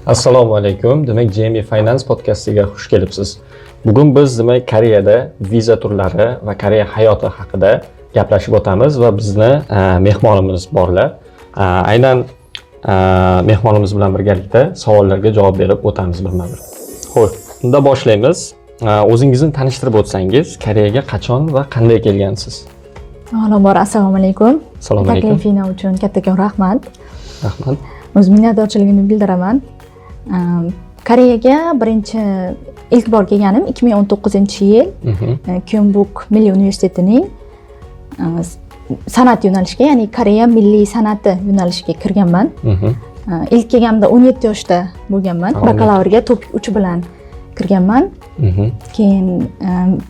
Assalomu alaykum. Demak, JME Finance podcastiga xush kelibsiz. Bugun biz demak Koreyada viza turlari va Koreya hayoti haqida gaplashib o'tamiz va bizni mehmonimiz borlar. Aynan mehmonimiz bilan birgalikda savollarga javob berib o'tamiz birma-bir. Xo'p, unda boshlaymiz. O'zingizni tanishtirib o'tsangiz, Koreyaga qachon va qanday kelgansiz? Avvalambor assalomu alaykum. Assalomu alaykum. Taklifinglar uchun kattakon rahmat. Rahmat. O'z minnatdorchiligimni bildiraman. Koreyaga ilk bor kelganim 2019-yil Kyongbuk Milliy universitetining san'at yo'nalishiga, ya'ni Koreya milliy san'ati yo'nalishiga kirganman. İlk kelganimda 17 yoshda bo'lganman. Bakalavrga topik 3 bilan kirganman. Keyin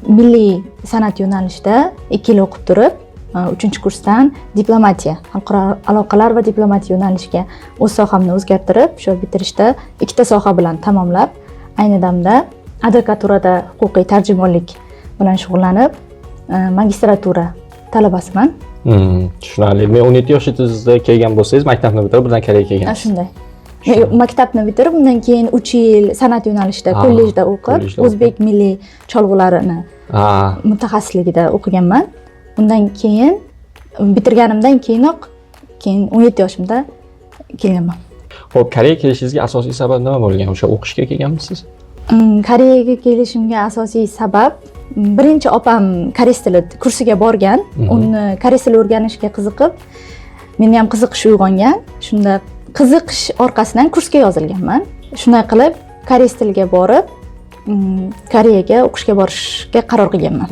milliy san'at yo'nalishida 2 yil o'qib turib, 3-kursdan diplomatiya, xalqaro aloqalar va diplomatiya yo'nalishiga o'z sohamni o'zgartirib, shu bitirishda ikkita soha bilan tamomlab, ayni damda advokaturada huquqiy tarjimonlik bilan shug'ullanib, magistratura talabasiman. Tushunarli. Men 17 yoshingizda kelgan bo'lsangiz, maktabni bitirib birdan Koreyaga kelgansiz. Shunday. Maktabni bitirib, undan keyin 3 yil san'at yo'nalishida kollejda o'qib, o'zbek milliy cholg'ularini mutaxassisligida o'qiganman. Undan keyin bitirganimdan keyinoq 17 yoshimda kelganman. Xo'p, Koreyaga kelishingizga asosiy sabab nima bo'lgan? O'sha o'qishga kelganmisiz? Koreyaga kelishimga asosiy sabab birinchi opam koreys tili kursiga borgan. Uni koreys tili o'rganishga qiziqib, menda ham qiziqish uyg'ongan. Shunda qiziqish orqasidan kursga yozilganman. Shunday qilib koreys tiliga borib, Koreyaga o'qishga borishga qaror qilganman.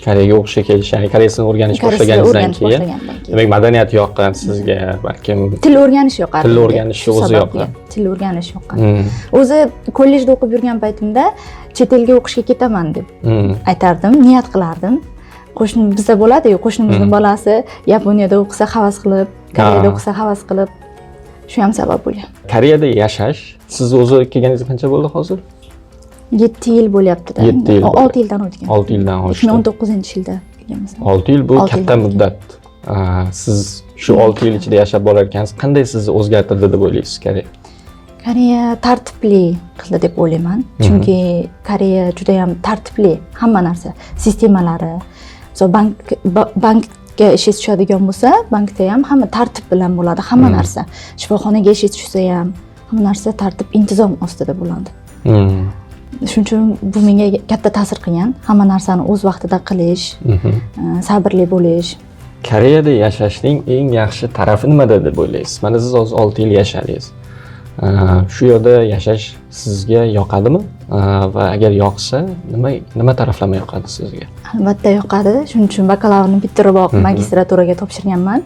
Koreyaga o'qishga kelish, ya'ni koreys tilini o'rganish boshlaganingizdan keyin, demak madaniyat yoqqan sizga, balkim til o'rganish yoqqan. Til o'rganish o'zi yoqqan. Til o'rganish yoqqan. O'zi kollejda o'qib yurgan paytimda chet elga o'qishga ketaman deb aytardim, niyat qilardim. Qo'shnim bizda bo'ladi-ku, qo'shnimizning bolasi Yaponiyada o'qisa havas qilib, Koreyada o'qisa havas qilib, shu ham sabab bo'lgan. Koreyada yashash siz o'zi kelganingizga qancha bo'ldi hozir? 7 yil bo'lyapti-da. 6 yildan o'tgan. 6 yildan oshdi. 2019-yilda kelganmiz. 6 yil bu katta muddat. Siz shu 6 yil ichida yashab borar ekansiz, qanday sizni o'zgartirdi deb o'ylaysiz Koreya? Koreya tartibli qildi deb o'ylayman. Chunki Koreya juda ham tartibli, hamma narsa, sistemalari. Masalan, bankga ishingiz tushadigan bo'lsa, bankda ham hamma tartib bilan bo'ladi, hamma narsa. Shifoxonaga ishingiz tushsa ham hamma narsa tartib, intizom ostida bo'ladi. Shuning uchun bu menga katta ta'sir qilgan. Hamma narsani o'z vaqtida qilish, sabrli bo'lish. Koreyada yashashning eng yaxshi tarafi nimada deb o'ylaysiz? Mana siz hozir 6 yil yashadingiz. Shu yerda yashash sizga yoqadimi? Va agar yoqsa, nima taraflama yoqadi sizga? Albatta yoqadi. Shuning uchun bakalavrni bitiriboq magistraturaga topshirganman.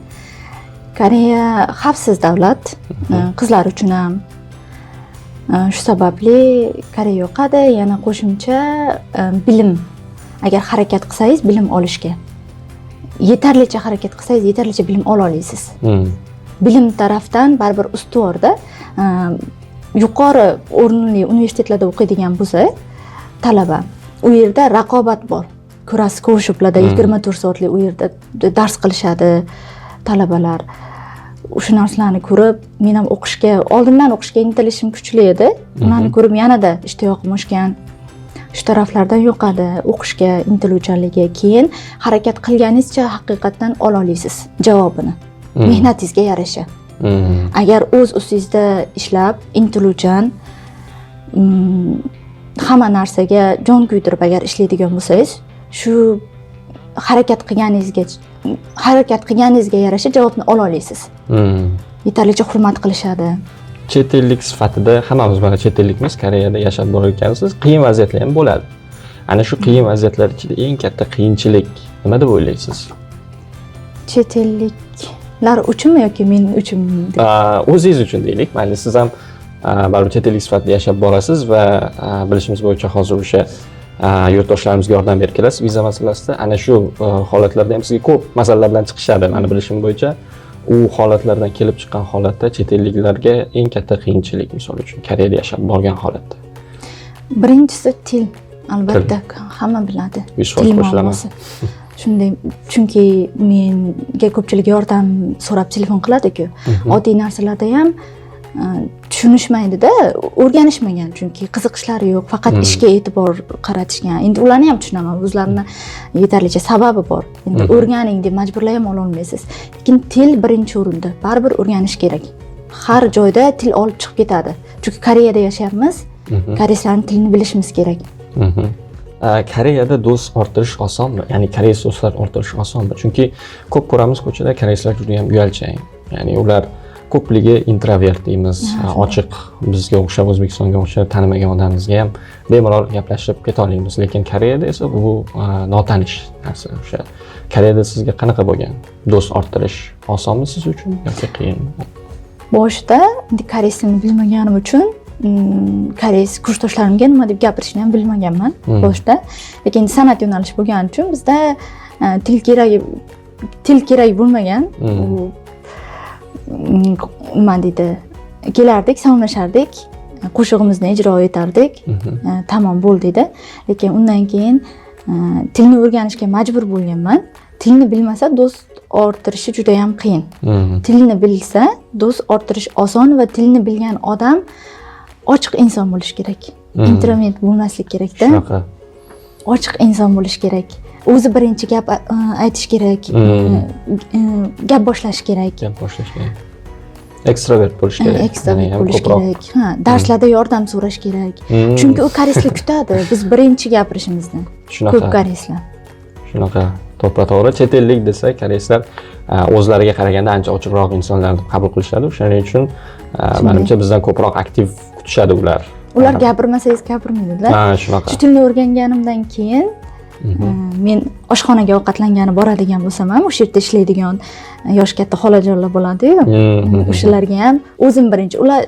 Koreya xavfsiz davlat, qizlar uchun ham. Shu sababli Koreya yoqadi. Yana qo'shimcha bilim. Agar harakat qilsangiz bilim olishga, yetarlicha harakat qilsangiz yetarlicha bilim ola olasiz. Bilim tarafdan baribir ustuvorda. Yuqori o'rinli universitetlarda o'qiydigan bo'lsa, talaba, u yerda raqobat bor. Ko'rasiz, ko'rishiblarda 24 soatli u yerda dars qilishadi talabalar. O'sha narsalarni ko'rib, men ham oldindan o'qishga intilishim kuchli edi. Ularni ko'rib yanada ishtiyoqim oshgan. Shu taraflardan yoqadi, o'qishga intiluvchanligi. Keyin harakat qilganingizcha haqiqatan ola olasiz javobini. Mehnatingizga yarasha. Agar o'z ustingizda ishlab, intiluvchan, hamma narsaga jon kuydirib agar ishlaydigan bo'lsangiz, shu harakat qilganingizga yarasha javobni ola olasiz. Yetarlicha hurmat qilishadi. Chet ellik sifatida hammamiz mana chet ellikmiz, Koreyada yashab borar ekansiz, qiyin vaziyatlar ham bo'ladi. Ana shu qiyin vaziyatlar ichida eng katta qiyinchilik nima deb o'ylaysiz? Chet elliklar uchunmi yoki men uchunmi? O'zingiz uchun deylik. Mayli, siz ham baribir chet ellik sifatida yashab borasiz va bilishimiz bo'yicha hozir o'sha yurtdoshlarimizga yordam berib kelasiz viza masalasida. Ana shu holatlarda ham sizga ko'p masalalar bilan chiqishadi. Meni bilishim bo'yicha u holatlardan kelib chiqqan holatda chet elliklarga eng katta qiyinchilik, misol uchun Koreyada yashab borgan holatda. Birinchisi til, albatta, hamma biladi. Til muammosi. Shunday, chunki menga ko'pchilik yordam so'rab telefon qiladi-ku. Oddiy narsalarda ham tushunishmaydida, o'rganishmagan chunki qiziqishlari yo'q, faqat ishga e'tibor qaratishgan. Endi ularni ham tushunaman, o'zlarini yetarlicha sababi bor. Endi o'rganing deb majburlay ham olmaysiz. Lekin til birinchi o'rinda, baribir o'rganish kerak. Har joyda til olib chiqib ketadi. Chunki Koreyada yashayapmiz, koreyslarning tilini bilishimiz kerak. Koreyada do'st orttirish osonmi? Ya'ni koreys do'stlar orttirish osonmi? Chunki ko'p ko'ramiz ko'chada koreyslar juda ham uyalchang. Ya'ni ular ko'pligi introvert deymiz, ochiq, bizga o'xshab, O'zbekistonga o'xshab tanimagan odamimizga ham bemalol gaplashib keta olamiz. Lekin Koreyada esa bu notanish narsa. O'sha Koreyada sizga qanaqa bo'lgan? Do'st orttirish osonmi siz uchun yoki qiyinmi? Boshida koreys tilini bilmaganim uchun koreys kursdoshlarimga nima deb gapirishni ham bilmaganman boshida. Lekin san'at yo'nalishi bo'lgani uchun bizda til kerak bo'lmagan. Nima deydi? Kelardik, salomlashardik, qo'shig'imizni ijro etardik. Tamom bo'ldi-da. Lekin undan keyin tilni o'rganishga majbur bo'lganman. Tilni bilmasa do'st orttirishi juda ham qiyin. Tilni bilsa do'st orttirish oson va tilni bilgan odam ochiq inson bo'lish kerak. Introvert bo'lmaslik kerak-da. Shunaqa. Ochiq inson bo'lish kerak. O'zi birinchi gap aytish kerak. Gap boshlash kerak. Ekstrovert bo'lish kerak. Ekstrovert bo'lish kerak. Darslarda yordam so'rash kerak. Chunki u koreyslar kutadi biz birinchi gapirishimizni. Ko'p koreyslar. Shunaqa. To'g'ri, chet ellik desa koreyslar o'zlariga qaraganda ancha ochiqroq insonlarni qabul qilishadi. O'shaning uchun menimcha bizdan ko'proq aktiv kutishadi ular. Ular gapirmasangiz gapirmaydilar. Shunaqa. Shu tilni o'rganganimdan keyin men oshxonaga ovqatlangani boradigan bo'lsam ham, o'sha yerda ishlaydigan yosh katta xolajonlar bo'ladi-yu. O'shalarga ham o'zim birinchi ular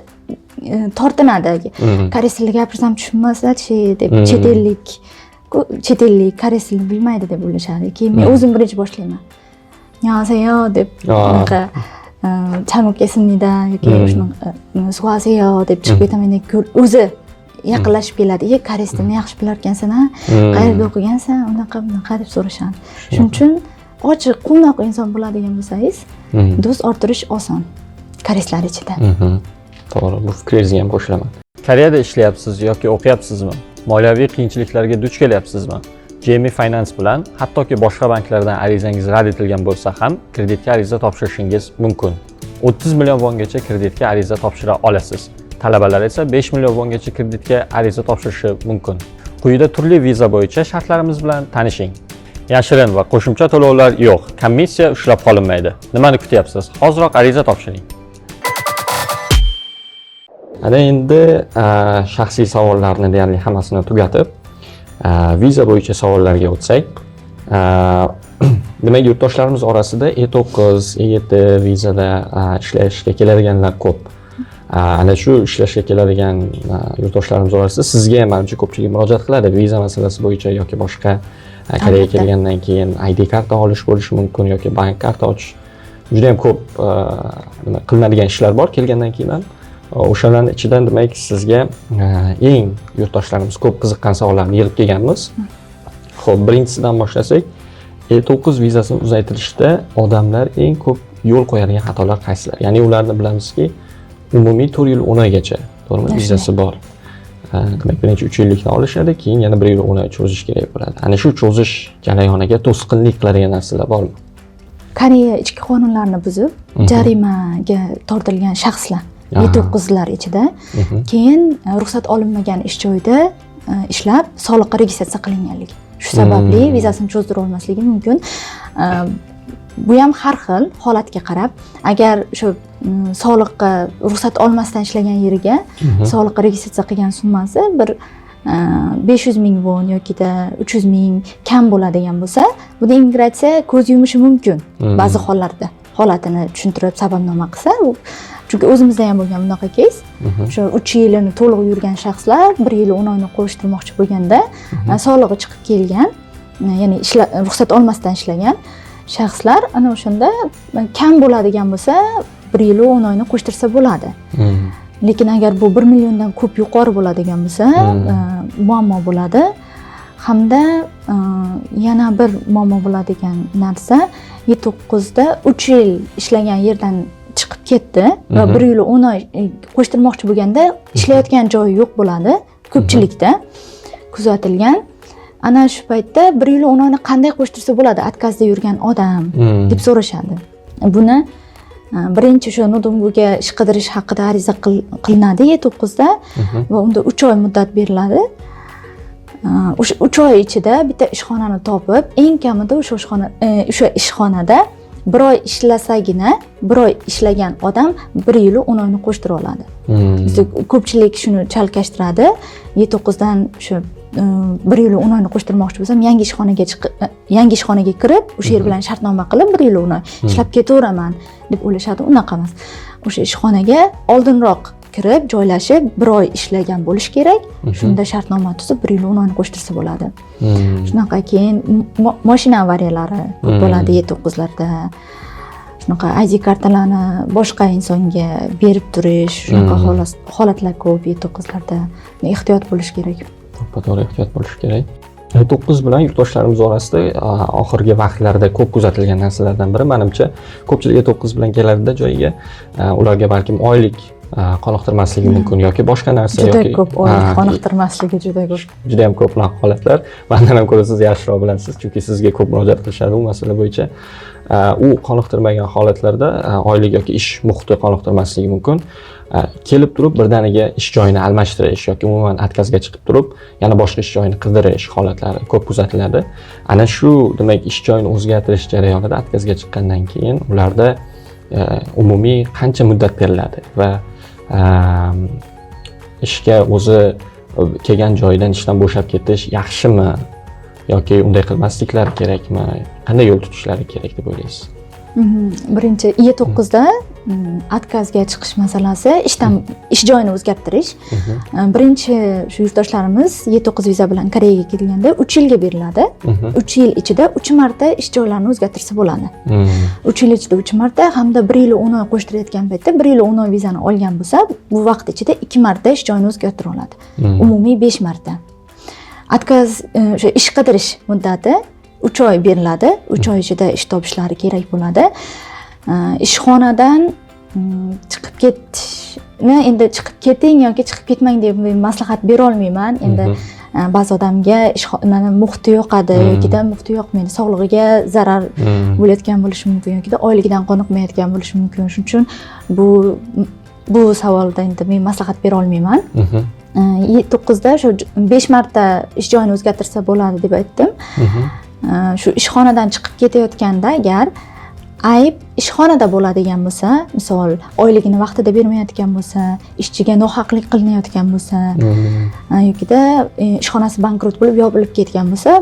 tortinadi. Koreys tilida gapirsam tushunmaslar-chi deb chet ellik koreys tilini bilmaydi deb o'ylashadi. Keyin men o'zim birinchi boshlayman. "Annyeonghaseyo" deb "잘 먹겠습니다" yoki shunaqa "수고하세요" deb chiqib ketaman. O'zi yaqinlashib keladi. Koreys tilini yaxshi bilar ekansan, ha? Qayerda o'qigansan? Unaqa deb so'rashadi. Shuning uchun ochiq, quvnoq inson bo'ladigan bo'lsangiz, do'st orttirish oson. Koreyslar ichida. To'g'ri, bu fikringizga ham qo'shilaman. Koreyada ishlayapsiz yoki o'qiyapsizmi? Moliyaviy qiyinchiliklarga duch kelyapsizmi? JME Finance bilan hattoki boshqa banklardan arizangiz rad etilgan bo'lsa ham kreditga ariza topshirishingiz mumkin. 30 million wongacha kreditga ariza topshira olasiz. Talabalar esa 5 million wongacha kreditga ariza topshirishi mumkin. Quyida turli viza bo'yicha shartlarimiz bilan tanishing. Yashirin va qo'shimcha to'lovlar yo'q. Komissiya ushlab qolinmaydi. Nimani kutyapsiz? Hoziroq ariza topshiring. Ana endi shaxsiy savollarni deyarli hammasini tugatib, viza bo'yicha savollarga o'tsak, demak yurtdoshlarimiz orasida E9, E7 vizada ishlashga keladiganlar ko'p. Ana shu ishlashga keladigan yurtdoshlarimiz orasida sizga ham ancha ko'pchilik murojaat qiladi viza masalasi bo'yicha yoki boshqa Koreyaga kelgandan keyin ID karta olish bo'lishi mumkin yoki bank karta ochish. Juda ham ko'p qilinadigan ishlar bor kelgandan keyin ham. O'shalarning ichidan demak sizga eng yurtdoshlarimiz ko'p qiziqqan savollarni yig'ib kelganmiz. Xo'p, birinchisidan boshlasak, E9 vizasini uzaytirishda odamlar eng ko'p yo'l qo'yadigan xatolar qaysilar? Ya'ni ularni bilamizki, umumiy 4 yil 10 oygacha, to'g'rimi, vizasi bor. Demak, birinchi 3 yillikni olishadi, keyin yana 1 yil 10 oy cho'zish kerak bo'ladi. Ana shu cho'zish jarayoniga to'sqinlik qiladigan narsalar bormi? Koreya ichki qonunlarini buzib, jarimaga tortilgan shaxslar E9lar ichida, keyin ruxsat olinmagan ish joyida ishlab, soliqqa registratsiya qilinganligi. Shu sababli vizasini cho'zdira olmasligi mumkin. Bu ham har xil holatga qarab, agar shu soliqqa ruxsat olmasdan ishlagan yeriga soliqqa registratsiya qilgan summasi bir 500 ming won yokida 300 ming kam bo'ladigan bo'lsa, bunda immigratsiya ko'z yumishi mumkin. Ba'zi hollarda holatini tushuntirib sababnoma qilsa, chunki o'zimizda ham bo'lgan bunaqa keys. O'sha 3 yilini to'liq yurgan shaxslar 1 yil 10 oyni qo'shtirmoqchi bo'lganda, solig'i chiqib kelgan, ya'ni ruxsat olmasdan ishlagan shaxslar ana o'shanda kam bo'ladigan bo'lsa 1 yil 10 oyni qo'shtirsa bo'ladi. Lekin agar bu 1 milliondan ko'p yuqori bo'ladigan bo'lsa, muammo bo'ladi. Hamda yana bir muammo bo'ladigan narsa, E9da 3 yil ishlagan yerdan chiqib ketdi va 1 yil 10 oy qo'shtirmoqchi bo'lganda ishlayotgan joyi yo'q bo'ladi ko'pchilikda kuzatilgan. Ana shu paytda 1 yil 10 oyni qanday qo'shtirsa bo'ladi atkazda yurgan odam deb so'rashadi. Buni birinchi o'sha Nodumguga ish qidirish haqida ariza qilinadi E9da va unda 3 oy muddat beriladi. O'sha 3 oy ichida bitta ishxonani topib, eng kamida o'sha ishxonada 1 oy ishlasagina, 1 oy ishlagan odam 1 yil 10 oyni qo'shtirib oladi. Bizda ko'pchilik shuni chalkashtiradi. E9dan o'sha 1 yil 10 oyni qo'shtirmoqchi bo'lsam, yangi ishxonaga kirib, o'sha yer bilan shartnoma qilib 1 yil 10 oy ishlab ketaveraman deb o'ylashadi. Unaqa emas. O'sha ishxonaga oldinroq kirib, joylashib, 1 oy ishlagan bo'lish kerak. Shunda shartnoma tuzib 1 yil 10 oyni qo'shtirsa bo'ladi. Shunaqa keyin mashina avariyalari ko'p bo'ladi E9larda. Shunaqa ID kartalarni boshqa insonga berib turish, shunaqa holatlar ko'p E9larda. Ehtiyot bo'lish kerak. To'g'ri ehtiyot bo'lish kerak. E9 bilan yurtdoshlarimiz orasida oxirgi vaqtlarda ko'p kuzatilgan narsalardan biri menimcha, ko'pchilik E9 bilan keladida joyiga ularga balkim oylik qoniqtirmasligi mumkin yoki boshqa narsa juda ko'p oylik qoniqtirmasligi juda ko'p. Juda ham ko'p holatlar. Mendan ham ko'ra siz yaxshiroq bilasiz, chunki sizga ko'p murojaat qilishadi bu masala bo'yicha. U qoniqtirmagan holatlarda oylik yoki ish muhiti qoniqtirmasligi mumkin. Kelib turib birdaniga ish joyini almashtirish yoki umuman atkazga chiqib turib yana boshqa ish joyini qidirish holatlari ko'p kuzatiladi. Ana shu demak ish joyini o'zgartirish jarayonida atkazga chiqqandan keyin ularda umumiy qancha muddat beriladi va ishga o'zi kelgan joyidan ishdan bo'shab ketish yaxshimi yoki unday qilmasliklari kerakmi? Qanday yo'l tutishlari kerak deb o'ylaysiz? Birinchi E9da atkazga chiqish masalasi, ish joyini o'zgartirish. Birinchi shu yurtdoshlarimiz E9 viza bilan Koreyaga kelganda 3 yilga beriladi. 3 yil ichida 3 marta ish joylarini o'zgartirsa bo'ladi. 3 yil ichida 3 marta hamda 1 yil 10 oy qo'shtirayotgan paytda 1 yil 10 oy vizani olgan bo'lsa, bu vaqt ichida 2 marta ish joyini o'zgartira oladi. Umumiy 5 marta. Atkaz o'sha ish qidirish muddati 3 oy beriladi. 3 oy ichida ish topishlari kerak bo'ladi. Ishxonadan chiqib ketishni endi chiqib keting yoki chiqib ketmang deb maslahat bera olmayman. Endi ba'zi odamga ishxonani muhiti yoqadi yoki muhiti yoqmaydi, sog'lig'iga zarar bo'layotgan bo'lishi mumkin yoki oyligidan qoniqmayotgan bo'lishi mumkin. Shuning uchun bu savolda endi men maslahat bera olmayman. 9da shu 5 marta ish joyini o'zgartirsa bo'ladi deb aytdim. Shu ishxonadan chiqib ketayotganda agar ayb ishxonada bo'ladigan bo'lsa, misol oyligini vaqtida bermayotgan bo'lsa, ishchiga nohaqlik qilinayotgan bo'lsa, yokida ishxonasi bankrot bo'lib yopilib ketgan bo'lsa,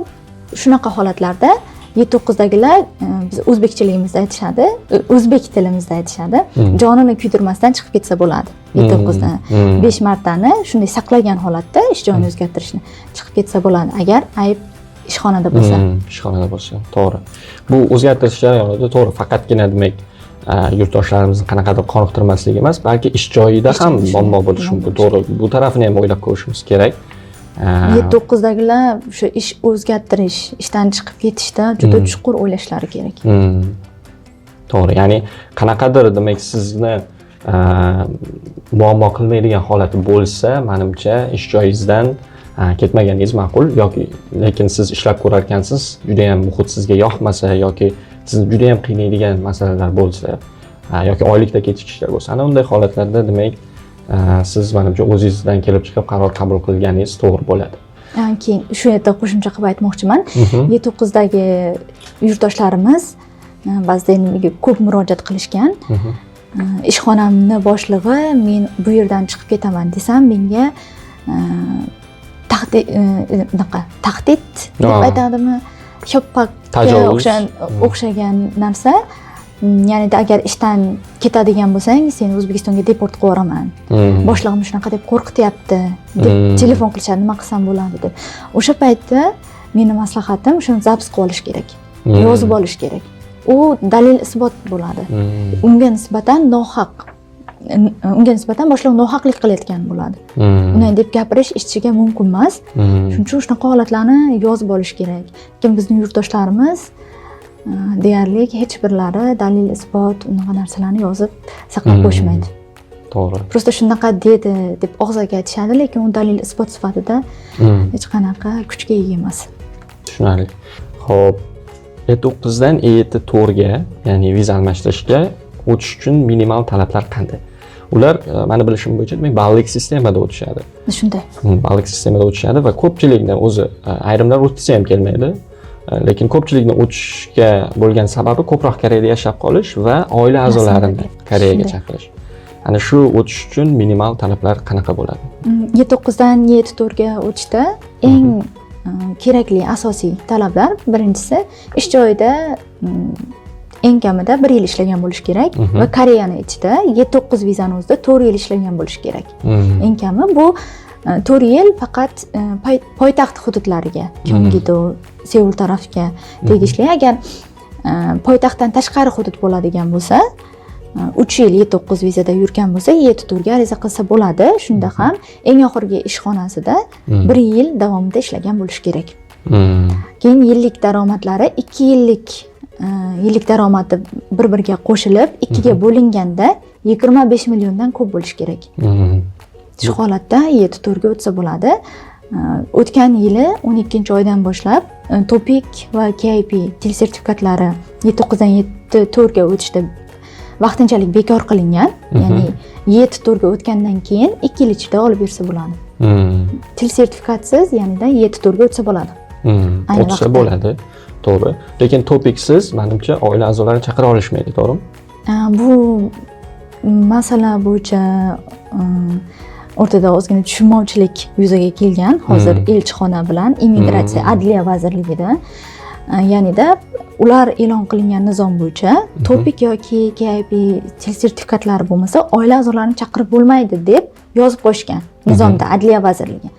shunaqa holatlarda E9dagilar biz o'zbekchiligimizda aytishadi, o'zbek tilimizda aytishadi, jonini kuydirmasdan chiqib ketsa bo'ladi. E9dan 5 martani shunday saqlagan holatda ish joyini o'zgartirishni chiqib ketsa bo'ladi agar ayb ishxonada bo'lsa. Ishxonada bo'lsa, to'g'ri. Bu o'zgartirish jarayonida to'g'ri faqatgina demak yurtdoshlarimizni qanaqadir qoniqtirmasligi emas, balki ish joyida ham muammo bo'lishi mumkin. To'g'ri, bu tarafini ham o'ylab ko'rishimiz kerak. E9dagilar o'sha ish o'zgartirish, ishdan chiqib ketishda juda chuqur o'ylashlari kerak. To'g'ri, ya'ni qanaqadir demak sizni muammo qilmaydigan holati bo'lsa, menimcha ish joyingizdan ketmaganingiz ma'qul yoki lekin siz ishlab ko'rarkansiz, juda ham muhit sizga yoqmasa yoki sizni juda ham qiynaydigan masalalar bo'lsa yoki oylikda kechikishlar bo'lsa, ana unday holatlarda demak siz menimcha o'zingizdan kelib chiqib qaror qabul qilganingiz to'g'ri bo'ladi. Keyin shu yerda qo'shimcha qilib aytmoqchiman. E9dagi yurtdoshlarimiz ba'zida ko'p murojaat qilishgan. Ishxonamni boshlig'i men bu yerdan chiqib ketaman desam, menga tahdid deb aytadimi, shoppaga o'xshagan narsa. Ya'ni agar ishdan ketadigan bo'lsang, seni O'zbekistonga deport qilib yuboraman. Boshlig'im shunaqa deb qo'rqityapti deb telefon qilishadi, nima qilsam bo'ladi deb. O'sha paytda meni maslahatim shuni zaps qilib olish kerak. Yozib olish kerak. U dalil isbot bo'ladi. Unga nisbatan boshliq nohaqlik qilayotgan bo'ladi. Unday deb gapirish ishchiga mumkin emas. Shuning uchun shunaqa holatlarni yozib olish kerak. Lekin bizning yurtdoshlarimiz deyarli hech birlari dalil isbot unaqa narsalarni yozib saqlab qo'yishmaydi. To'g'ri. Prosta shunaqa dedi deb og'zaga aytishadi, lekin u dalil isbot sifatida hech qanaqa kuchga ega emas. Tushunarli. Xo'p, E9dan E4ga, ya'ni viza almashtirishga o'tish uchun minimal talablar qanday? Ular meni bilishim bo'yicha demak ballik sistemada o'tishadi. Shunday. Ballik sistemada o'tishadi va ko'pchilikni o'zi ayrimlar o'tsa ham kelmaydi. Lekin ko'pchilikni o'tishga bo'lgan sababi ko'proq Koreyada yashab qolish va oila a'zolarini Koreyaga chaqirish. Ana shu o'tish uchun minimal talablar qanaqa bo'ladi? E9dan E4ga o'tishda eng kerakli asosiy talablar birinchisi ish joyida eng kamida 1 yil ishlagan bo'lish kerak va Koreyani ichida E9 vizani o'zida 4 yil ishlagan bo'lish kerak. Eng kami bu 4 yil faqat poytaxt hududlariga, Gyeonggi-do, Seul tarafga tegishli. Agar poytaxtdan tashqari hudud bo'ladigan bo'lsa, 3 yil E9 vizada yurgan bo'lsa, E4ga ariza qilsa bo'ladi. Shunda ham eng oxirgi ishxonasida 1 yil davomida ishlagan bo'lish kerak. Keyin yillik daromadlari 2 yillik daromadi bir-biriga qo'shilib 2 ga bo'linganda 25 milliondan ko'p bo'lish kerak. Shu holatda E4ga o'tsa bo'ladi. O'tgan yili 12-oydan boshlab Topik va KIP til sertifikatlari E9dan E4ga o'tishda vaqtinchalik bekor qilingan. Ya'ni E4ga o'tgandan keyin 2 yil ichida olib bersa bo'ladi. Til sertifikatsiz, ya'ni E4ga o'tsa bo'ladi. O'tsa bo'ladi. To'g'ri. Lekin topiksiz menimcha oila a'zolarini chaqira olishmaydi, to'g'rimi? Bu masala bo'yicha o'rtada ozgina tushunmovchilik yuzaga kelgan hozir elchixona bilan immigratsiya adliya vazirligida. Ya'nida ular e'lon qilingan nizom bo'yicha Topik yoki KIP til sertifikatlari bo'lmasa oila a'zolarini chaqirib bo'lmaydi deb yozib qo'yishgan nizomda adliya vazirligi.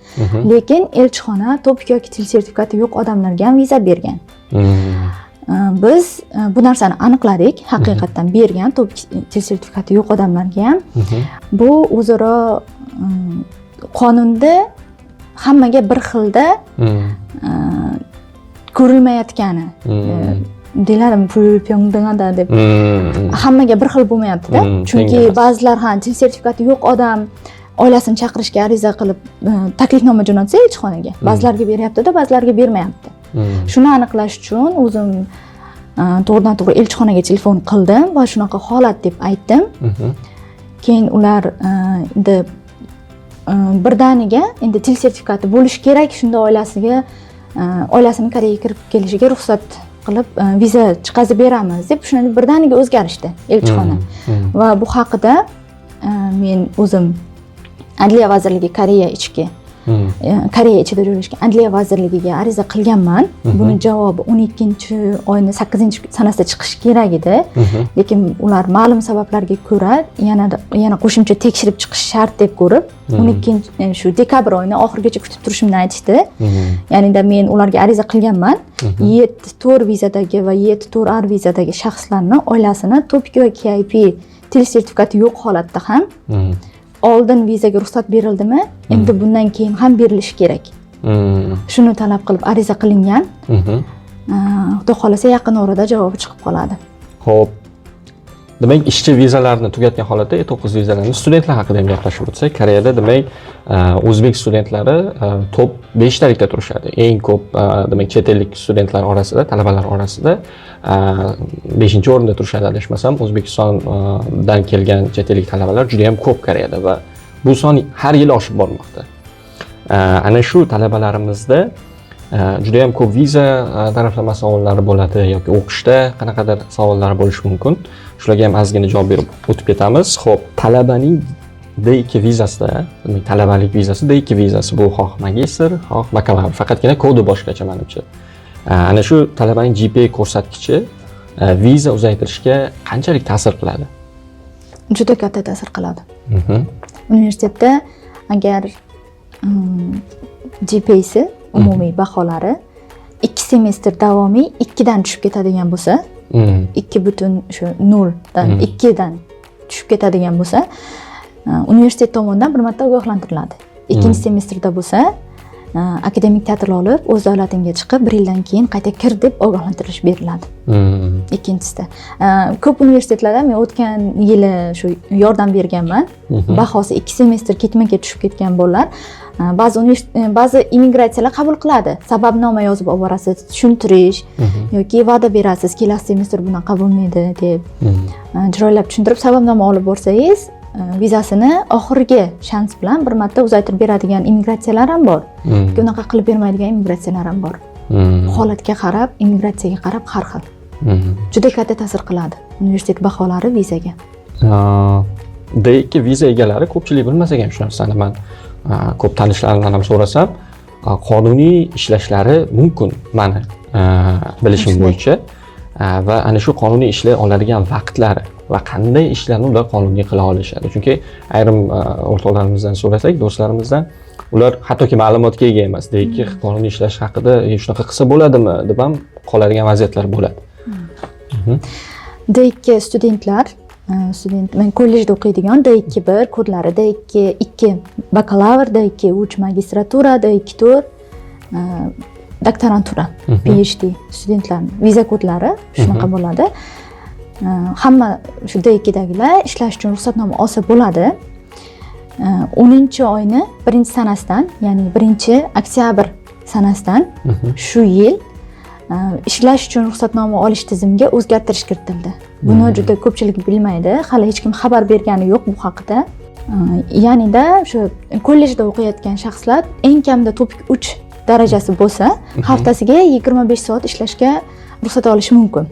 Lekin elchixona Topik yoki til sertifikati yo'q odamlarga ham viza bergan. Biz bu narsani aniqladik, haqiqatdan bergan Topik til sertifikati yo'q odamlarga ham. Bu o'zaro qonunda hammaga bir xilda ko'rilmayotgani deyladimi, Pyongyangda deb hammaga bir xil bo'lmayapti-da. Chunki ba'zilar ham til sertifikati yo'q odam oilasini chaqirishga ariza qilib taklifnoma jo'natsa elchixonaga, ba'zilarga beryapti-da, ba'zilarga bermayapti. Shuni aniqlash uchun o'zim to'g'ridan-to'g'ri elchixonaga telefon qildim va shunaqa holat deb aytdim. Keyin ular endi birdaniga endi til sertifikati bo'lishi kerak, shunda oilasini Koreyaga kirib kelishiga ruxsat qilib viza chiqazib beramiz deb shuni birdaniga o'zgarishdi elchixona. Va bu haqida men o'zim Adliya vazirligi Koreya ichida joylashgan Adliya vazirligiga ariza qilganman. Buni javobi 12-oyning 8-sanasida chiqishi kerak edi. Lekin ular ma'lum sabablarga ko'ra yana qo'shimcha tekshirib chiqish shart deb ko'rib, 12 shu dekabr oyining oxirigacha kutib turishimni aytishdi. Ya'nida men ularga ariza qilganman. E4 vizadagi va E4R vizadagi shaxslarning oilasini Topik va KIP til sertifikati yo'q holatda ham oldin vizaga ruxsat berildimi, endi bundan keyin ham berilishi kerak. Shuni talab qilib ariza qilingan. Xudo xolasa yaqin orada javobi chiqib qoladi. Xo'p. Demak, ishchi vizalarini tugatgan holatda E9 vizalarini studentlar haqida ham gaplashib o'tsak, Koreyada demak o'zbek studentlari top 5 talikda turishadi. Eng ko'p demak chet ellik studentlar orasida, talabalar orasida 5-o'rinda turishadi adashmasam. O'zbekistondan kelgan chet ellik talabalar juda ham ko'p Koreyada va bu son har yil oshib bormoqda. Ana shu talabalarimizda juda ham ko'p viza taraflama savollari bo'ladi yoki o'qishda qanaqadir savollar bo'lishi mumkin. Shularga ham ozgina javob berib o'tib ketamiz. Xo'p, talabaning D2 vizasida, demak talabalik vizasi D2 vizasi bu xoh magistr, xoh bakalavr, faqatgina kodi boshqacha menimcha. Ana shu talabaning GPA ko'rsatkichi viza uzaytirishga qanchalik ta'sir qiladi? Juda katta ta'sir qiladi. Universitetda agar GPA'si umumiy baholari 2 semestr davomiy 2 dan tushib ketadigan bo'lsa, 2.0 dan 2 dan tushib ketadigan bo'lsa, universitet tomonidan bir marta ogohlantiriladi. Ikkinchi semestrda bo'lsa, akademik ta'til olib o'z davlatingga chiqib 1 yildan keyin qayta kir deb ogohlantirish beriladi. Ikkinchisida ko'p universitetlarda men o'tgan yili shu yordam berganman. Bahosi 2 semestr ketma-ket tushib ketgan bolalar ba'zi immigratsiyalar qabul qiladi. Sababnoma yozib olib borasiz, tushuntirish yoki va'da berasiz, kelasi semestr bunaqa bo'lmaydi deb. Chiroylab tushuntirib sababnoma olib borsangiz, vizasini oxirgi shans bilan bir marta uzaytirib beradigan immigratsiyalar ham bor. Unaqa qilib bermaydigan immigratsiyalar ham bor. Holatga qarab, immigratsiyaga qarab har xil. Juda katta ta'sir qiladi universitet baholari vizaga. D2 viza egalari ko'pchilik bilmas ekan shu narsani. Men ko'p tanishlarimdan ham so'rasam, qonuniy ishlashlari mumkin meni bilishim bo'yicha va ana shu qonuniy ishlay oladigan vaqtlari va qanday ishlarni ular qonuniy qila olishadi. Chunki ayrim o'rtoqlarimizdan so'rasak, do'stlarimizdan, ular hattoki ma'lumotga ega emas. D2 qonuniy ishlash haqida shunaqa qilsa bo'ladimi deb ham qoladigan vaziyatlar bo'ladi. D2 studentlar, men kollejda o'qiydigan D2-1 kodlari, D2-2 bakalavr, D2-3 magistratura, D2-4 doktorantura, PhD studentlarning viza kodlari shunaqa bo'ladi. Hamma shu D2dagilar ishlash uchun ruxsatnoma olsa bo'ladi. 10-oyni 1-sanasidan, ya'ni 1-oktyabr sanasidan shu yil ishlash uchun ruxsatnoma olish tizimiga o'zgartirish kiritildi. Buni juda ko'pchilik bilmaydi, hali hech kim xabar bergani yo'q bu haqida. Ya'nida shu kollejda o'qiyotgan shaxslar eng kamida topik 3 darajasi bo'lsa, haftasiga 25 soat ishlashga ruxsat olishi mumkin.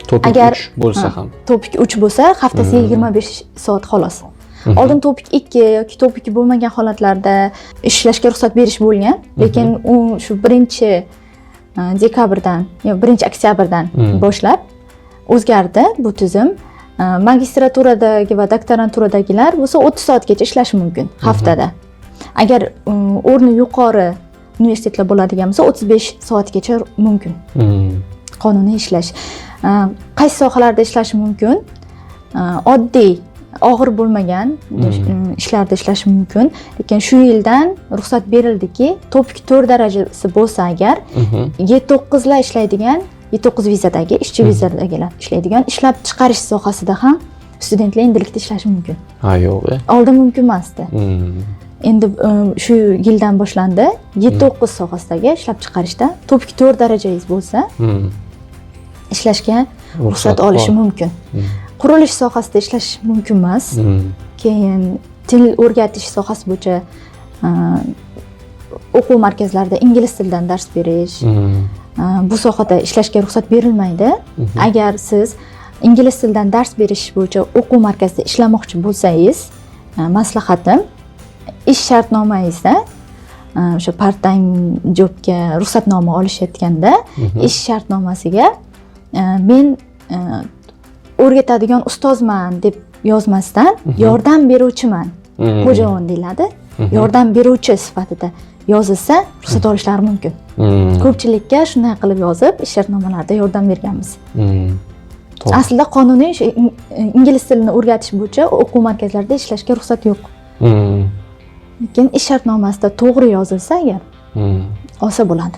Topik 3 bo'lsa ham. Topik 3 bo'lsa, haftasiga 25 soat xolos. Oldin topik 2 yoki topik bo'lmagan holatlarda ishlashga ruxsat berish bo'lgan, lekin u shu 1-dekabrdan yo 1-oktyabrdan boshlab o'zgardi bu tizim. Magistraturadagi va doktoranturadagilar bo'lsa 30 soatgacha ishlashi mumkin haftada. Agar o'rni yuqori universitetlar bo'ladigan bo'lsa 35 soatgacha mumkin qonuniy ishlash. Qaysi sohalarda ishlash mumkin? Oddiy, og'ir bo'lmagan ishlarda ishlash mumkin. Lekin shu yildan ruxsat berildiki, topik 4 darajasi bo'lsa agar Y9 lar ishlaydigan, Y9 vizadagi, ishchi vizadagilar ishlaydigan ishlab chiqarish sohasida ham studentlar endilikda ishlashi mumkin. Ha, yo'q. Oldin mumkin emasdi. Endi shu yildan boshlandi. Y9 sohasidagi ishlab chiqarishda topik 4 darajangiz bo'lsa, ishlashga ruxsat olishi mumkin. Qurilish sohasida ishlash mumkin emas. Keyin til o'rgatish sohasi bo'yicha o'quv markazlarida ingliz tilidan dars berish, bu sohada ishlashga ruxsat berilmaydi. Agar siz ingliz tilidan dars berish bo'yicha o'quv markazida ishlamoqchi bo'lsangiz, maslahatim ish shartnomangizda o'sha part-time jobga ruxsatnoma olishayotganda ish shartnomasiga men o'rgatadigan ustozman deb yozmasdan yordam beruvchiman, xo'javon deyiladi. Yordam beruvchi sifatida yozilsa ruxsat olishlari mumkin. Ko'pchilikka shunday qilib yozib ish shartnomalarida yordam berganmiz. Aslida qonuniy ingliz tilini o'rgatish bo'yicha o'quv markazlarida ishlashga ruxsat yo'q. Lekin ish shartnomasida to'g'ri yozilsa agar olsa bo'ladi.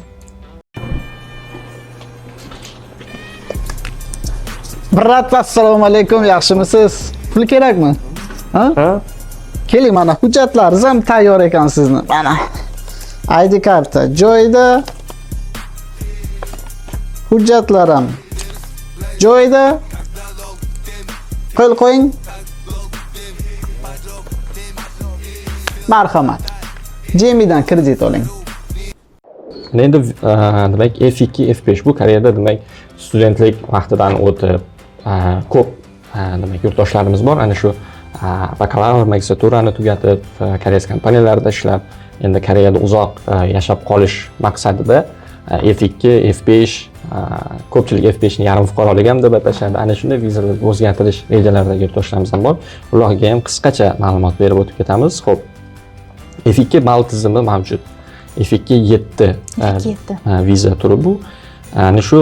Birat, assalomu alaykum, yaxshimisiz? Pul kerakmi? Ha? Keling, mana hujjatlaringiz ham tayyor ekan sizni. Mana ID karta joyida. Hujjatlar ham joyida. Qo'l qo'ying. Marhamat. Jemidan kredit oling. Endi demak F2, F5 bu Koreyada demak studentlik vaqtidan o'tib ko'p demak yurtdoshlarimiz bor. Ana shu bakalavr, magistraturani tugatib, koreys kompaniyalarida ishlab, endi Koreyada uzoq yashab qolish maqsadida F2, F5, ko'pchilik F5 ni yarim fuqarolik ham deb atashadi. Ana shunday vizalar o'zgartirish rejalaridagi yurtdoshlarimiz ham bor. Ularga ham qisqacha ma'lumot berib o'tib ketamiz. Xo'p. F2 ball tizimi mavjud. F2 7 viza turi bu. Ana shu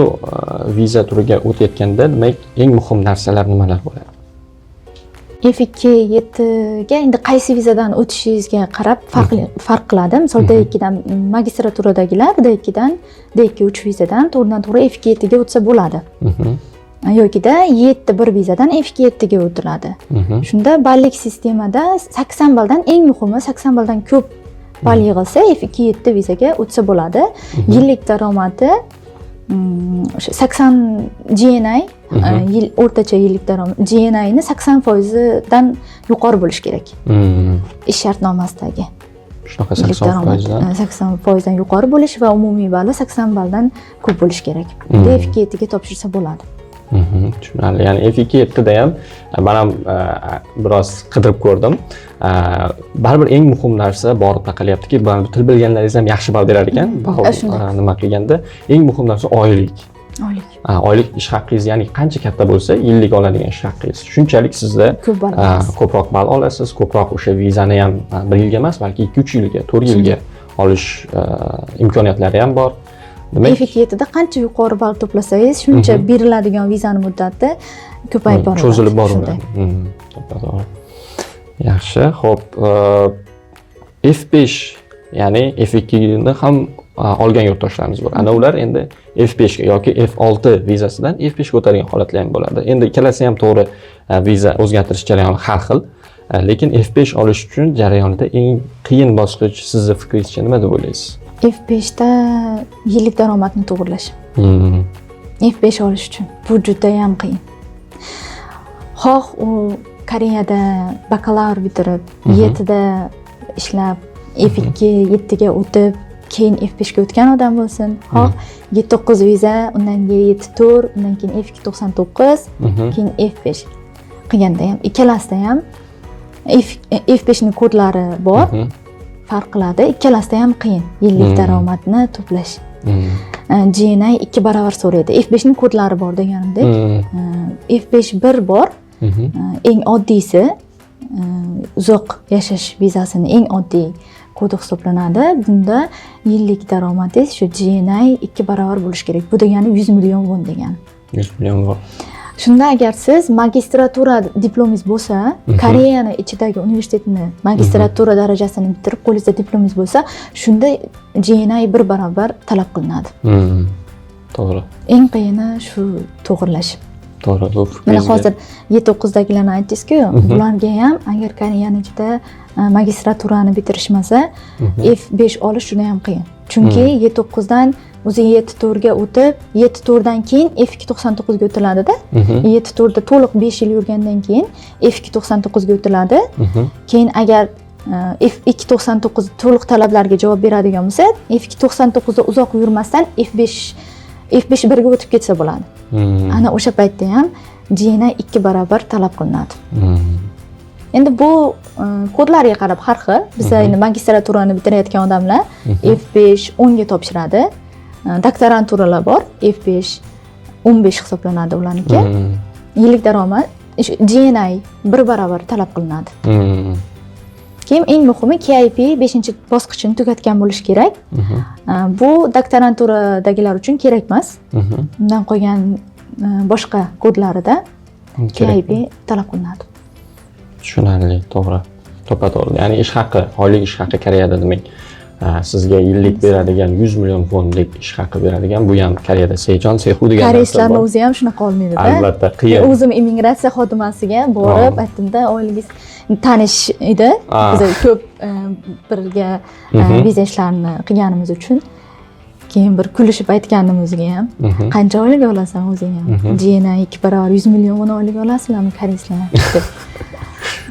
viza turiga o'tayotganda demak eng muhim narsalar nimalar bo'ladi? F2 7ga endi qaysi vizadan o'tishingizga qarab farq qiladi. Misol D2 dan magistraturadagilar D2 dan D2 3 vizadan to'g'ridan to'g'ri F2 7ga o'tsa bo'ladi. Yokida 7 bir vizadan F2 7ga o'tiladi. Shunda ballik sistemada 80 balldan eng muhimi 80 balldan ko'p ball yig'ilsa F2 7 vizaga o'tsa bo'ladi. Yillik daromadi 80 GNI o'rtacha yillik daromad GNIni 80% dan yuqori bo'lishi kerak. Ish shartnomasidagi. Shunaqa 80% dan yuqori bo'lishi va umumiy balli 80 balldan ko'p bo'lishi kerak. F2 7ga topshirsa bo'ladi. Tushunarli. Ya'ni F2 7da ham men ham biroz qidirib ko'rdim. Baribir eng muhim narsa borib taqalyaptiki, til bilganlaringiz ham yaxshi ball berar ekan. Nima qilganda eng muhim narsa oylik. Oylik ish haqingiz, ya'ni qancha katta bo'lsa, yillik oladigan ish haqingiz shunchalik sizda ko'proq ball olasiz, ko'proq o'sha vizani ham 1 yilga emas, balki 2-3 yilga, 4 yilga olish imkoniyatlari ham bor. F2 7da qancha yuqori ball to'plasangiz, shuncha beriladigan vizani muddati ko'payib boradi. Cho'zilib boradi. Yaxshi. Xo'p, F5 ya'ni F2 ni ham olgan yurtdoshlarimiz bor. Ana ular endi F5 ga yoki F6 vizasidan F5 ga o'tadigan holatlar ham bo'ladi. Endi ikkalasi ham to'g'ri viza o'zgartirish jarayoni har xil. Lekin F5 olish uchun jarayonida eng qiyin bosqich sizni fikringizcha nima deb o'ylaysiz? F5da yillik daromadni to'g'irlash. F5 olish uchun bu juda ham qiyin. Xoh u Koreyada bakalavr bitirib, 7da ishlab, F2 7ga o'tib, keyin F5 ga o'tgan odam bo'lsin. Xoh 79 viza, undan keyin 74, undan keyin F2 99, keyin F5 qilganda ham ikkalasida ham F5 ning kodlari bor. Farq qiladi. Ikkalasida ham qiyin yillik daromadni to'plash. GNI 2 barobar so'raydi. F5 ning kodlari bor deganimdek. F5 1 bor. Eng oddiysi uzoq yashash vizasini eng oddiy kodi hisoblanadi. Bunda yillik daromadingiz shu GNI 2 barobar bo'lishi kerak. Bu degani 100 million won degani. 100 million won. Shunda agar siz magistratura diplomingiz bo'lsa, Koreyani ichidagi universitetni magistratura darajasini bitirib qo'lingizda diplomingiz bo'lsa, shunda GNI 1 barobar talab qilinadi. To'g'ri. Eng qiyini shu to'g'irlash. To'g'ri. Mana hozir 79dagilarni aytdingiz-ku, bularga ham agar Koreyani ichida magistraturani bitirishmasa, F5 olish juda ham qiyin. Chunki 79dan o'zi 74 ga o'tib, 74 dan keyin F2 99 ga o'tiladi-da. 74 da to'liq 5 yil yurgandan keyin F2 99 ga o'tiladi. Keyin agar F2 99 to'liq talablarga javob beradigan bo'lsa, F2 99 da uzoq yurmasdan F5 1 ga o'tib ketsa bo'ladi. Ana o'sha paytda ham GNI 2 barobar talab qilinadi. Endi bu kodlarga qarab har xil. Biz endi magistraturani bitirayotgan odamlar F5 10 ga topshiradi. Doktoranturalar bor. F5 15 hisoblanadi ularniki. Yillik daromad GNI 1 barobar talab qilinadi. Keyin eng muhimi KIP 5-bosqichini tugatgan bo'lish kerak. Bu doktoranturadagilar uchun kerak emas. Undan qolgan boshqa kodlarida KIP talab qilinadi. Tushunarli, to'g'ri. To'g'ri. Ya'ni ish haqi, oylik ish haqi Koreyada demak, sizga yillik beradigan 100 million wonlik ish haqi beradigan, bu ham Koreyada Sejong Sehu degan narsa bor. Koreyslarning o'zi ham shunaqa olmaydi-da. Albatta, qiyin. O'zim immigratsiya xodimasiga borib aytdimda, oyligingiz tanish edi. Biz ko'p birga viza ishlarini qilganimiz uchun keyin bir kulishib aytgandim o'ziga ham. Qancha oylik olasan o'zing ham? GNI 2 barobar 100 million won oylik olasizlarmi koreyslar deb.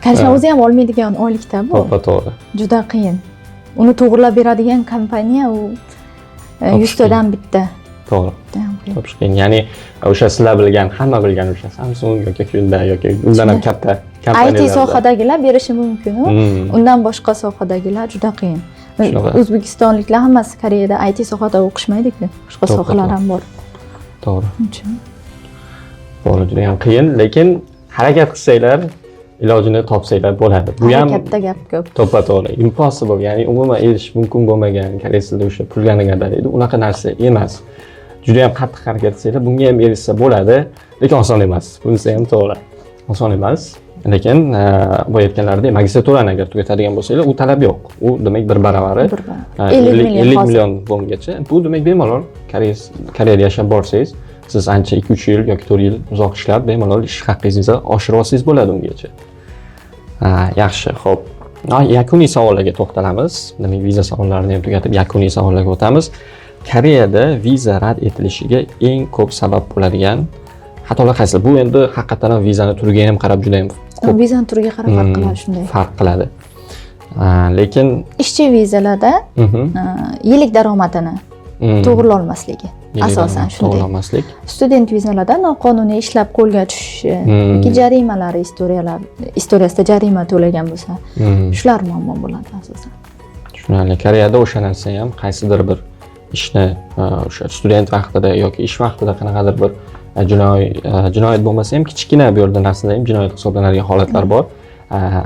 Koreyslar o'zi ham olmaydigan oylikda bu. To'g'ri. Juda qiyin. Uni to'g'rilab beradigan kompaniya u 100 tadan bitta. To'g'ri. Topshirgan. Ya'ni o'sha sizlar bilgan, hamma bilgan o'sha Samsung yoki Hyundai yoki undan ham katta kompaniyalar. IT sohadagilar berishi mumkin. Undan boshqa sohadagilar juda qiyin. O'zbekistonliklar hammasi Koreyada IT sohada o'qishmaydi-ku. Boshqa sohalar ham bor. To'g'ri. Bor, juda ham qiyin, lekin harakat qilsanglar, ilojini topsanglar bo'ladi. Bu ham katta gap ko'p. To'g'ri. Impossible, ya'ni umuman erishish mumkin bo'lmagan koreys tilida o'sha pulganiga deydi. Unaqa narsa emas. Juda ham qattiq harakat qilsanglar, bunga ham erishsa bo'ladi, lekin oson emas. Bunisi ham to'g'ri. Oson emas. Lekin boya aytganlaridek magistraturani agar tugatadigan bo'lsanglar, u talab yo'q. U demak bir baravari 50 million bo'mgacha. Bu demak bemalol Koreyada yashab borsangiz, siz ancha 2-3 yil yoki 4 yil uzoq ishlab bemalol ish haqqingizni oshirib olsangiz bo'ladi ungacha. Yaxshi, xo'p. Yakuniy savollarga to'xtalamiz. Demak, viza savollarini ham tugatib, yakuniy savollarga o'tamiz. Koreyada viza rad etilishiga eng ko'p sabab bo'ladigan xatolar qaysi? Bu endi haqiqatan ham vizani turiga ham qarab juda ham ko'p. Vizani turiga qarab farq qiladi shunday. Farq qiladi. Lekin ishchi vizalarda yillik daromadini to'g'rilolmasligi asosan shunday. To'g'rilolmaslik. Student vizalarda noqonuniy ishlab qo'lga tushishi yoki jarimalari istoriyasida jarima to'lagan bo'lsa, shular muammo bo'ladi asosan. Tushunarli. Koreyada o'sha narsa ham qaysidir bir ishni o'sha student vaqtida yoki ish vaqtida qanaqadir bir jinoyat bo'lmasa ham kichkina bu yerda narsada ham jinoyat hisoblanadigan holatlar bor.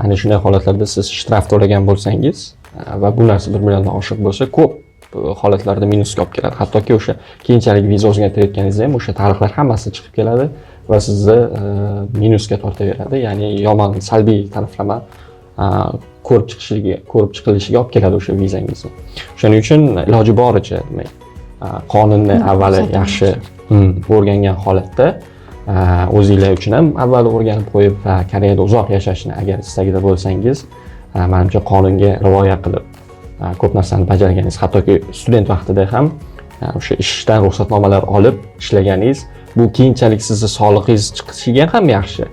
Ana shunday holatlarda siz shtraf to'lagan bo'lsangiz va bu narsa 1 milliondan oshiq bo'lsa, ko'p holatlarda minusga olib keladi. Hattoki o'sha keyinchalik viza o'zgartirayotganingizda ham o'sha tariqlar hammasi chiqib keladi va sizni minusga tortaveradi. Ya'ni yomon salbiy taraflama ko'rib chiqilishiga olib keladi o'sha vizangizni. Shuning uchun iloji boricha demak qonunni avvalo yaxshi o'rgangan holatda o'zinglar uchun ham avval o'rganib qo'yib va Koreyada uzoq yashashni agar istagida bo'lsangiz, menimcha qonunga rioya qilib ko'p narsani bajarganingiz, hattoki student vaqtida ham o'sha ishdan ruxsatnomalar olib ishlaganingiz, bu keyinchalik sizni soliqingiz chiqishiga ham yaxshi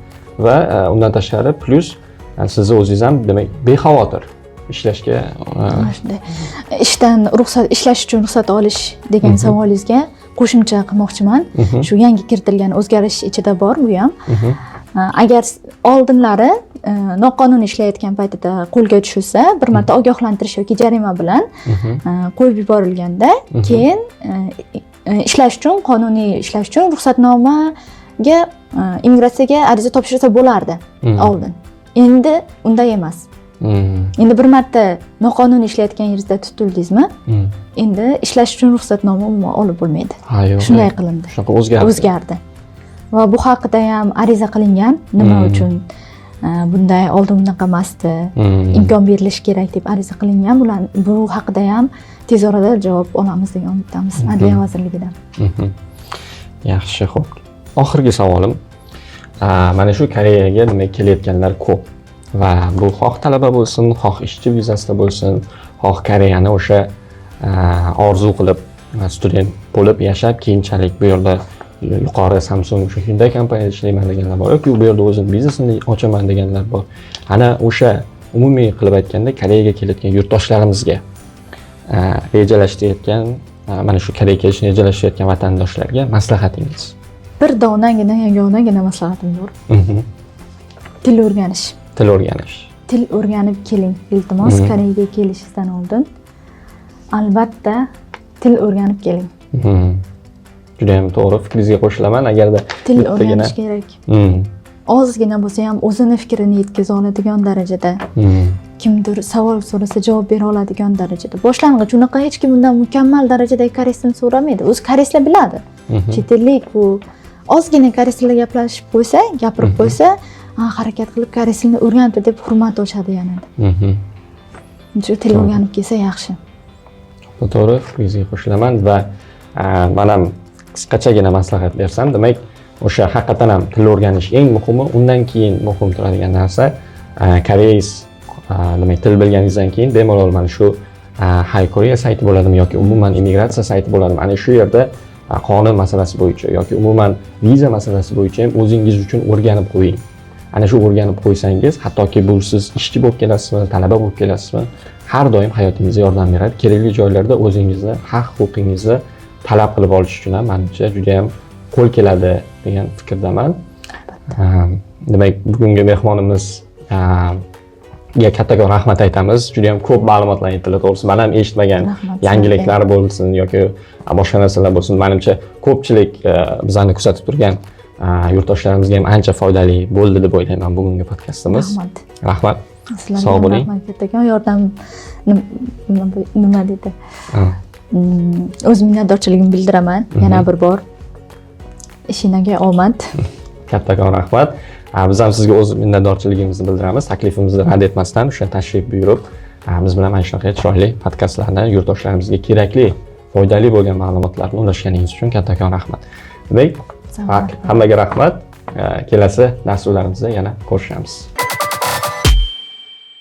va undan tashqari plus sizni o'zingiz ham demak bexavotir ishlashga shunday. Ishdan ishlash uchun ruxsat olish degan savolingizga qo'shimcha qilmoqchiman. Shu yangi kiritilgan o'zgarish ichida bor bu ham. Agar oldinlari noqonuniy ishlayotgan paytida qo'lga tushsa, bir marta ogohlantirish yoki jarima bilan qo'yib yuborilganda, keyin ishlash uchun, qonuniy ishlash uchun ruxsatnomaga immigratsiyaga ariza topshirsa bo'lardi oldin. Endi unday emas. Endi bir marta noqonuniy ishlayotgan yeringizda tutildingizmi, endi ishlash uchun ruxsatnoma umuman olib bo'lmaydi. Shunday qilindi. Shunaqa o'zgardi. Va bu haqida ham ariza qilingan, nima uchun bunday oldin bunaqa emasdi, imkon berilishi kerak deb ariza qilingan. Bu haqida ham tez orada javob olamiz degan umiddamiz Adliya vazirligidan. Yaxshi, xo'p. Oxirgi savolim. Mana shu Koreyaga nima kelayotganlar ko'p. Va bu xoh talaba bo'lsin, xoh ishchi vizasida bo'lsin, xoh Koreyani o'sha orzu qilib student bo'lib yashab, keyinchalik bu yerda yuqori Samsung, o'sha Hyundai kompaniyada ishlayman deganlar bor, yoki bu yerda o'zim biznesini ochaman deganlar bor. Ana o'sha umumiy qilib aytganda Koreyaga kelayotgan yurtdoshlarimizga rejalashtirayotgan, mana shu Koreyaga kelishni rejalashtirayotgan vatandoshlarga maslahatingiz? Bir yagonagina maslahatim bor. Til o'rganish. Til o'rganib keling, iltimos, Koreyaga kelishingizdan oldin albatta til o'rganib keling. Juda ham to'g'ri, fikringizga qo'shilaman. Agarda til o'rganish kerak. Ozgina bo'lsa ham o'zini fikrini yetkaza oladigan darajada, kimdir savol so'rasa javob bera oladigan darajada. Boshlang'ich unaqa hech kim undan mukammal darajada koreys tilini so'ramaydi. O'zi koreys tilini biladi. Chet ellik bu ozgina koreys tilida gaplashib qo'ysa, gapirib qo'ysa, harakat qilib koreys tilini o'rganibdi deb hurmat oshadi yanada. Shu til o'rganib kelsa yaxshi. To'g'ri, fikringizga qo'shilaman va men ham qisqachagina maslahat bersam, demak, o'sha haqiqatan ham til o'rganish eng muhimi, undan keyin muhim turadigan narsa koreys demak til bilganingizdan keyin bemalol mana shu Hi Korea sayti bo'ladimi yoki umuman immigratsiya sayti bo'ladimi, ana shu yerda qonun masalasi bo'yicha yoki umuman viza masalasi bo'yicha ham o'zingiz uchun o'rganib qo'ying. Ana shu o'rganib qo'ysangiz, hattoki bu siz ishchi bo'lib kelasizmi, talaba bo'lib kelasizmi, har doim hayotingizga yordam beradi. Kerakli joylarda o'zingizni haq-huquqingizni talab qilib olish uchun ham menimcha juda ham qo'l keladi degan fikrdaman. Demak, bugungi mehmonimiz kattakon rahmat aytamiz. Juda ham ko'p ma'lumotlar aytdilar, to'g'risi. Men ham eshitmagan yangiliklar bo'lsin yoki boshqa narsalar bo'lsin. Menimcha ko'pchilik bizani kuzatib turgan yurtdoshlarimizga ham ancha foydali bo'ldi deb o'ylayman bugungi podkastimiz. Rahmat. Sog' bo'ling. Rahmat kattakon yordam nima dedi? O'z minnatdorchiligimni bildiraman yana bir bor. Ishingizga omad. Kattakon rahmat. Biz ham sizga o'z minnatdorchiligimizni bildiramiz. Taklifimizni rad etmasdan o'sha tashrif buyurib, biz bilan mana shunaqa chiroyli podkastlarni yurtdoshlarimizga kerakli, foydali bo'lgan ma'lumotlarni ulashganingiz uchun kattakon rahmat. Demak, hammaga rahmat. Kelasi dasturlarimizda yana ko'rishamiz.